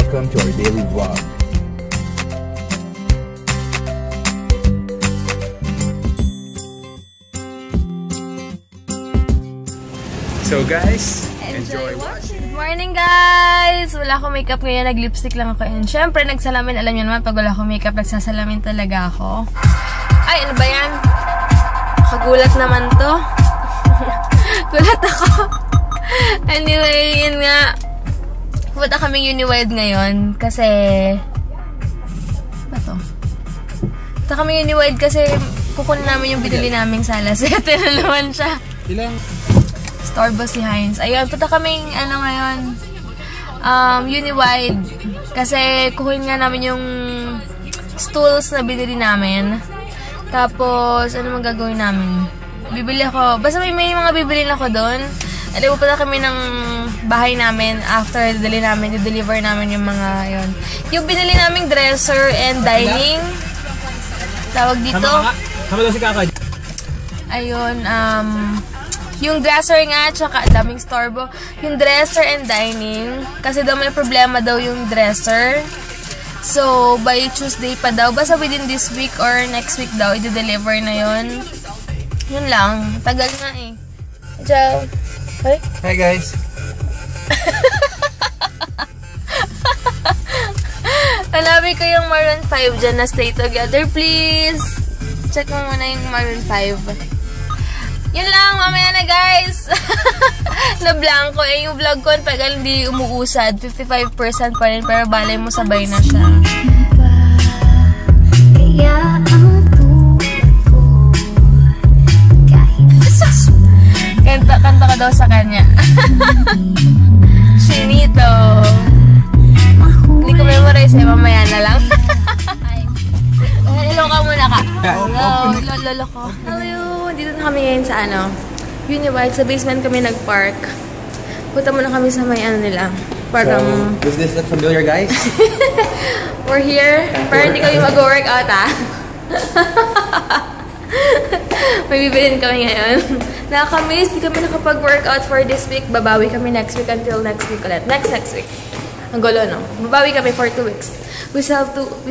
welcome to our daily vlog. So guys, enjoy watching. Good morning guys! Wala akong makeup ngayon, nag-lipstick lang ako. And syempre, nagsalamin, alam nyo naman, pag wala akong makeup, nagsasalamin talaga ako. Ay, ano ba yan? Kagulat naman to. Gulat ako. Anyway, yun nga. Punta kaming Uniwide ngayon kasi... Ba to? Punta kaming Uniwide kasi kukunin namin yung binili naming salas. Tinalaman siya. Ilang? Storbo si Heinz. Ayun, punta kaming ano ngayon, Uniwide. Kasi kukunin nga namin yung stools na binili namin. Tapos, ano magagawin namin? Bibili ako. Basta may mga bibilin ako doon. Alam mo, punta kami ng bahay namin after deliver namin yung mga yun. Yung binili naming dresser and dining. Tawag dito. Sama daw si Kaka. Ayun, yung dresser nga, tsaka daming storbo. Yung dresser and dining. Kasi daw may problema daw yung dresser. So, by Tuesday pa daw. Basta within this week or next week daw, i-deliver na yun. Yun lang. Tagal nga eh. Ciao. Hi. Hi guys. Hanapin ko yung Maroon 5 dyan na Stay Together, please. Check mo muna yung Maroon 5. Yun lang, mamaya na guys. Na-blanco eh. Yung vlog ko, tagal hindi umuusad. 55% pa rin, pero balay mo sabay na siya. Kaya ang tulad ko kahit kanta ka daw sa kanya. Chinito. Hindi ko memorize eh, mamaya na lang. Hello ka muna ka. Hello, lolo ko. Hello, dito na kami ngayon sa Uniwide. Sa basement kami nag-park. Punta muna kami sa may nila. Parang... So, does this look familiar guys? We're here. Parang hindi kami mag-workout May bibilin kami ngayon. Nakakamiss, di kami nakapag-workout for this week. Babawi kami next week until next week ulit. Next week. Ang gulo, no? Babawi kami for 2 weeks. We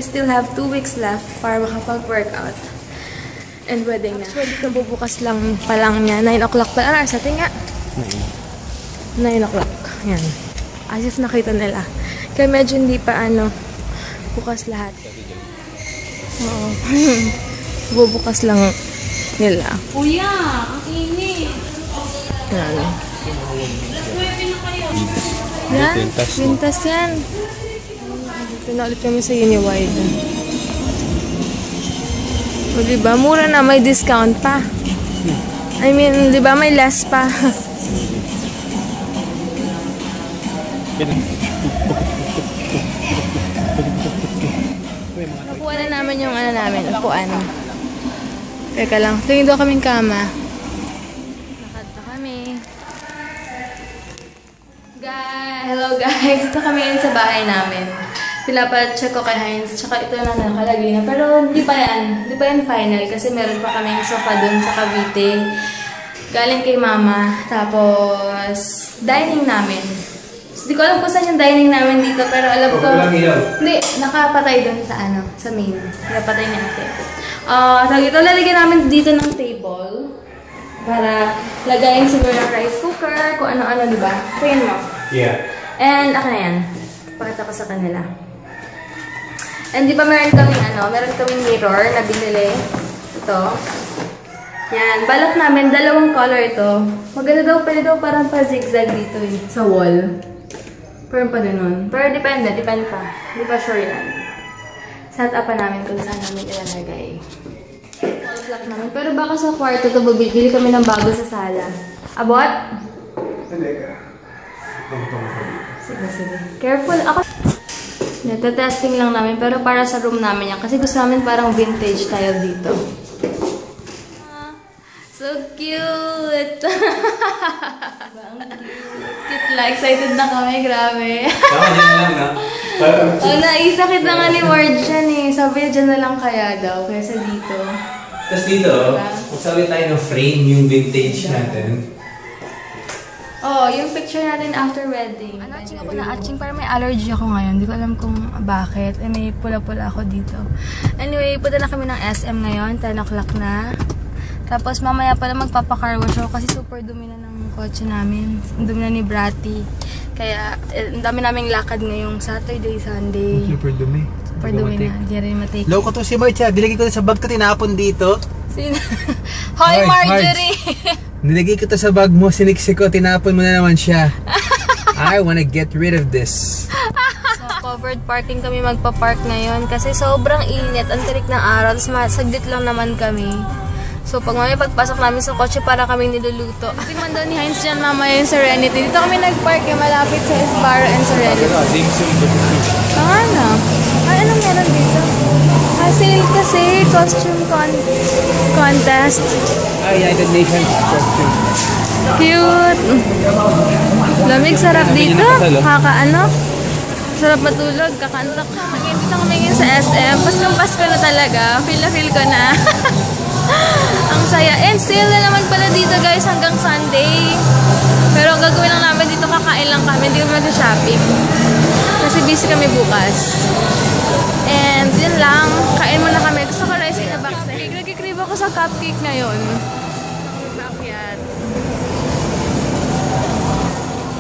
still have 2 weeks left para makapag-workout. And wedding na. Actually, bubukas lang pa lang niya. 9 o'clock pa. Ano, sa tinga? 9 o'clock. Yan. As if nakita nila. Kaya medyo hindi pa bukas lahat. Oo. Bubukas lang nila. Kuya, ang init. Yan. Yan, pintas yan. Dito na ulit kami sa Uniwide. O diba, mura na, may discount pa. I mean, diba, may less pa. Nakuha na naman yung upuan. Teka lang, tingin daw kaming kama. Lakad pa kami. Hello guys, ito kami yun sa bahay namin. Pinapacheck ko kay Heinz, tsaka ito na nakalagay na. Pero hindi pa yan final kasi meron pa kaming sofa dun sa Cavite. Galing kay mama. Tapos, dining namin. Hindi ko alam kung saan yung dining namin dito, pero alam ko... Hindi, nakapatay dun sa sa main. Nakapatay ni ate. Ito, lalagyan namin dito ng table para lagayin siguro ng rice cooker, kung ano-ano, diba? Tingnan mo. Yeah. And, ako na yan. Pakita ko sa kanila. And di ba meron kaming mirror na binili. Ito. Yan. Balak namin, dalawang color ito. Maganda daw, pwede daw parang pa-zigzag dito sa wall. Parang pa nun. Pero depende pa. Di ba sure yan. Set up pa namin kung saan namin ilalagay. Wall namin. Pero baka sa kwarto ito, bibili kami ng bago sa sala. Abot? Hindi ka. Sige. Careful. Ako. Nata-testing lang namin, pero para sa room namin yan. Kasi gusto namin parang vintage style dito. So cute! Cute lang. Excited na kami. Grabe. Tama dyan lang na. Naisakit na nga ni Ward dyan eh. Sabi dyan na lang kaya daw. Kaysa dito. Tapos dito, magsabi tayo ng frame yung vintage natin. Oh, yung picture natin after wedding. Atching ako na atching para may allergy ako ngayon. Hindi ko alam kung bakit. May pula-pula ako dito. Anyway, punta na kami ng SM ngayon. 10 o'clock na. Tapos mamaya pala magpapacar wash ako kasi super dumi na ng kotse namin. Dumi na ni Bratty. Kaya ang dami naming lakad ngayong Saturday, Sunday. Super dumi. Super dumi na. Di rin matake. Loko to si Marcia. Dilagay ko sa bag ko, tinapon dito. Sino? Hoy, Marjorie! Nilagay ko to sa bag mo, siniksik ko, tinapon mo na naman siya. I wanna get rid of this. So, covered parking kami magpa-park ngayon kasi sobrang init, ang tirik ng araw, tapos saglit lang naman kami. So, pag mamaya pagpasok namin sa kotse, para kaming niluluto. Tingnan daw ni Heinz dyan mamaya yung Serenity. Dito kami nag-park yung malapit sa Esbarra and Serenity. Ah, na. Ay, anong meron dito? Sale kasi, costume contest. United Nations costume. Cute. Lamig, sarap dito. Kakaano? Sarap matulog, kakantak ka. Dito kami ngayon sa SM. Paskong-pasko na talaga. Feel na feel ko na. Ang saya. And sale na naman pala dito guys hanggang Sunday. Pero ang gagawin lang namin dito, kakain lang kami. Hindi kami mag-shopping. Kasi busy kami bukas. And yun lang. Kain muna kami. Gusto ko rice in a box. Nag-crave ako sa cupcake ngayon. Bakit?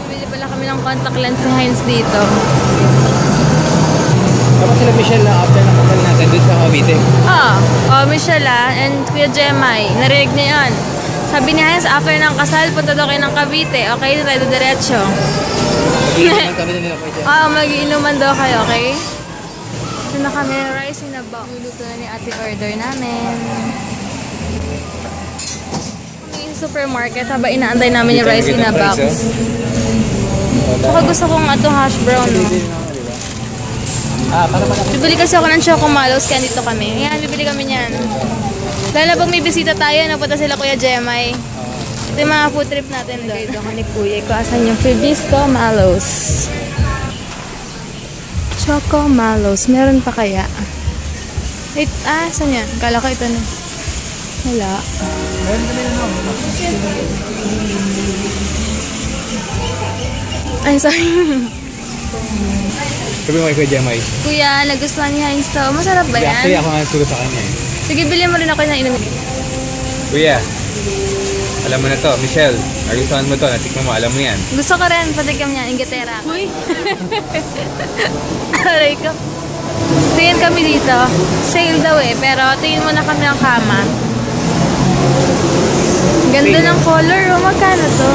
Bumili pala kami ng contact lens ni Heinz dito. Tapos sila Michelle na after ng kasal natin doon sa Cavite. Michelle and Kuya Jemay. Narinig niya yun. Sabi ni Heinz, after ng kasal, punta daw kayo ng Cavite. Okay, tayo diretso. Mag-iinuman kami na nila po dyan. Mag-iinuman daw kayo, okay? Ito na kami, rice in a box. Luluto na ni ate order namin. Kami yung supermarket habang inaantay namin yung rice in a box. Saka gusto kong itong hash brown, no? Bibili kasi ako ng Choco Mallows kaya dito kami. Ayan, bibili kami niyan. Lalo pag may bisita tayo, napunta sila Kuya Jemay. Ito yung mga food trip natin doon. Ito ako ni Kuya. Ikaw, asan yung Fibisco Mallows? Choco Mallows. Meron pa kaya? Wait, saan yan? Kala ko ito na. Wala. Ay, sorry. Sabi mo kay Kuya Jemay. Kuya, nagustuhan niya yung stove. Masarap ba yan? Actually, ako nga nagsugot sa kanya eh. Sige, bilhin mo rin ako na inumin. Kuya, alam mo na to. Michelle, nagustuhan mo to. Natikman mo, alam mo yan. Gusto ko rin, patigam niya, ingatera. Uy! Aray ko. Tingin kami dito. Sale daw eh, pero tingin mo na kami ng kama. Ganda ng color, oh. Magkano to?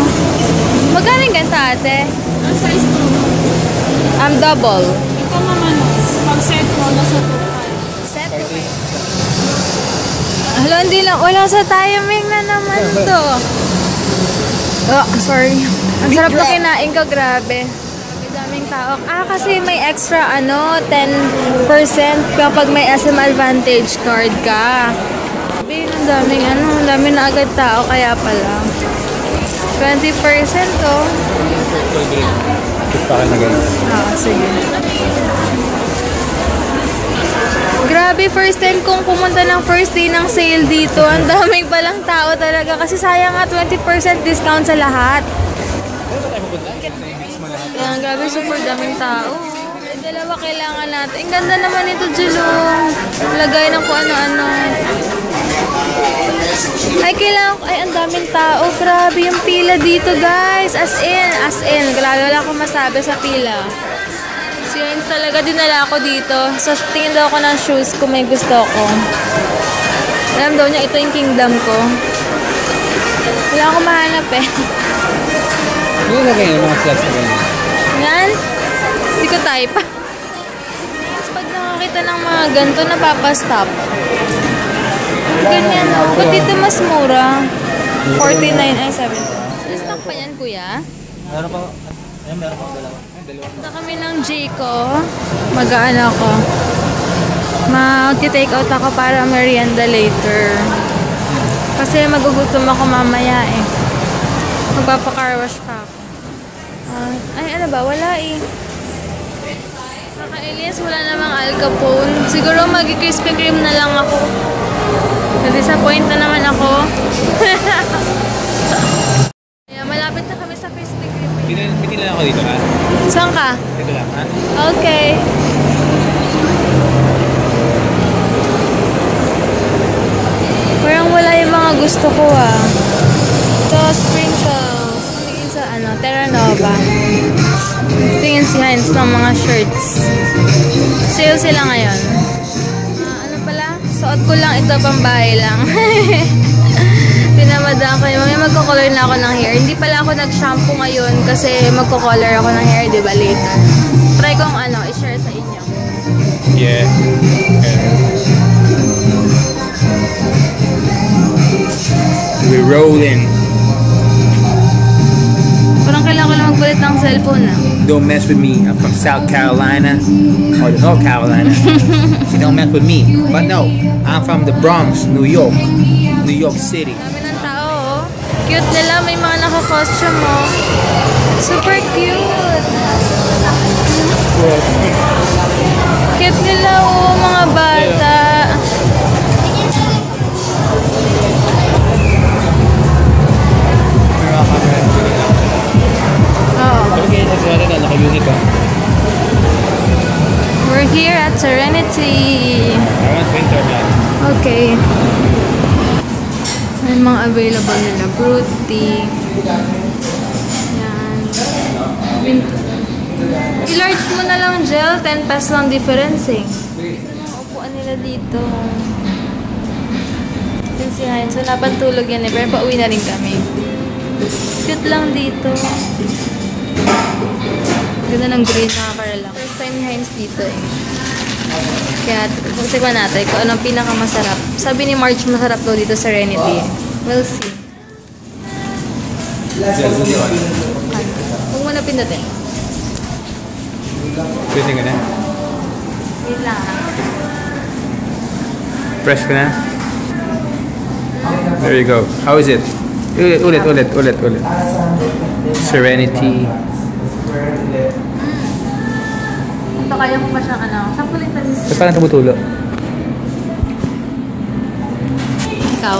Magkano yung ganta, ate? Ang size mo? Double. Ito naman, pag set mo, nasa 2.5. Set? Hala, hindi lang. Wala sa timing na naman to. Oh, sorry. Ang sarap na kinain ko, grabe. May daming tao. Kasi may extra, 10% kapag may SM Advantage card ka. Sabi, ang dami na agad tao, kaya pala. 20% oh. Gusto ka na ganun. Sige. Grabe, first time kong pumunta ng first day ng sale dito. Ang daming palang tao talaga. Kasi sayang nga 20% discount sa lahat. Kaya grabe, super daming tao. Dalawa kailangan natin. Ang ganda naman ito, Julong. Lagay ng kung ano-ano. Ay, ang daming tao. Grabe yung pila dito, guys. As in. Wala akong masabi sa pila. Si Heinz talaga dinala ako dito. So, tingin daw ako ng shoes kung may gusto ko. Alam daw niya, ito yung kingdom ko. Wala akong mahanap eh. Ano yung lagay yung mga flags na ganyan? Yan? Hindi ko type. Pag nakakita ng mga ganito, napapastop. Ganyan o. Ba't dito mas mura? 49 ay 70. Stock pa yan, kuya? Meron pa. Ayun, meron pa dalawa. Punta kami ng Jayco. Mag-aan ako. Mag-take out ako para merienda later. Kasi magugutom ako mamaya eh. Magpapa-car wash pa ako. Ay, ano ba? Wala eh. Kaka-alias, wala namang Al Capone. Siguro mag-Krispy Kreme na lang ako. Na-disappoint na naman ako. Kaya malapit na kami sa Krispy ako dito ha. Saan ka? Dito lang ha. Okay. Parang wala yung mga gusto ko ah. Ito, sprinkles. Tingin sa Terra Nova. Tingin si Heinz ng mga shirts. Sale sila ngayon. Ano pala? Suot ko lang ito, pambahay lang. Tinamadaan ko yung magko-color na ako ng hair. Hindi pala ako nag-shampoo ngayon kasi magko-color ako ng hair, di ba, later. Try kong i-share sa inyo. Yeah. We're rolling. Parang kailangan ko lang magpalit ng cellphone ah. Don't mess with me. I'm from South Carolina or North Carolina. So don't mess with me. But no, I'm from the Bronx, New York. New York City. Dami ng tao oh. Cute nila. May mga naka-costume oh. Super cute. Cute nila oh, mga bata. We're here at Serenity. Okay. May mga available nila. Fruity. Yan. I-large mo na lang gel. 10 pesos lang difference eh. Ang upuan nila dito. Yan si Heinz. Wala pang tulog yan eh. Pero pauwi na rin kami. Cute lang dito. Ganda ng green, nakaka-relax. First time ni Heinz dito eh. Kaya, pagsipan natin kung anong pinakamasarap. Sabi ni March, masarap daw dito sa Serenity. We'll see. Huwag mo na pindutin. Pwede ka na? Wait lang ah. Press ka na? There you go. How is it? Ulit. Serenity. Ito kaya ko pa siyang Saan ko ulit natin So, parang tumutulo. Ikaw.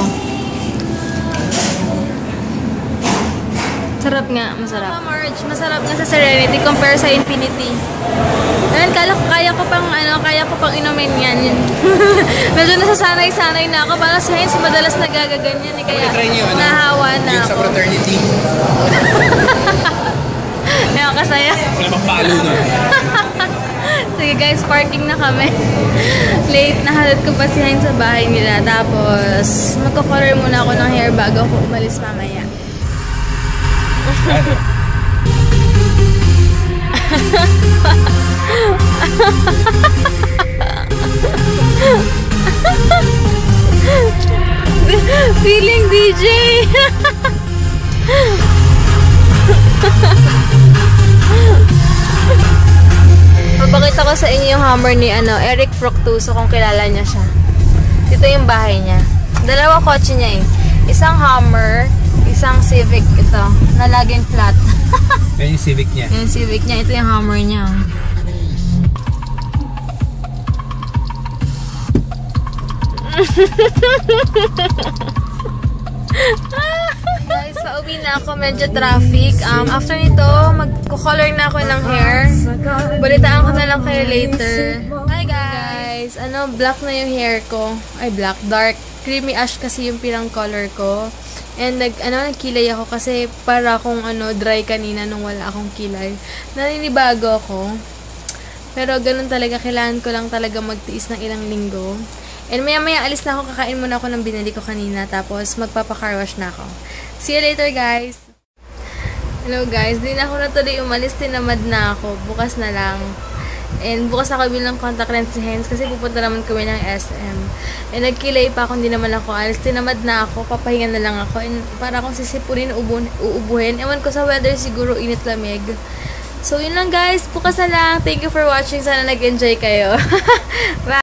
Sarap nga, masarap. March, masarap nga sa Serenity compare sa Infinity. Ayun, kaya ko pang inumin yan. Medyo nasasanay-sanay na ako. Para si Heinz madalas nagagaganyan eh. Kaya nahawa na ako. Sa fraternity. Ayun, kasaya. Wala mapalo na. Sige guys, parking na kami. Late, nahalad ko pa si Heinz sa bahay nila. Tapos, magko-color muna ako ng hair bago ako umalis mamaya. Feeling DJ. Papakita ko sa inyo yung hammer ni Eric Fructuoso kung kilala niya siya. Dito yung bahay niya. Dalawa kotse niya eh. Isang Hummer, isang Civic ito, na laging flat. Yan yung Civic niya. Yung Civic niya, ito yung Hummer niya. Guys, pauwi na ako. Medyo traffic. After nito, magko-color na ako ng hair. Balitaan ko na lang kayo later. Hi guys! Black na yung hair ko. Ay, black. Dark. Creamy ash kasi yung pinang color ko. And nagkilay ako kasi para akong dry kanina nung wala akong kilay. Naninibago ako. Pero ganun talaga. Kailangan ko lang talaga magtiis ng ilang linggo. And maya-maya alis na ako, kakain muna ako ng binili ko kanina, tapos magpapa-car wash na ako. See you later, guys! Hello, guys. Di na ako natuloy umalis, tinamad na ako. Bukas na lang. And bukas ako bilang contact lens ni Heinz kasi pupunta naman kami ng SM. And nagkilay pa ako, hindi naman ako alis. Tinamad na ako, papahinga na lang ako. And para akong sisipunin, uubuhin. Ewan ko sa weather, siguro init-lamig. So, yun lang, guys. Bukas na lang. Thank you for watching. Sana nag-enjoy kayo. Bye!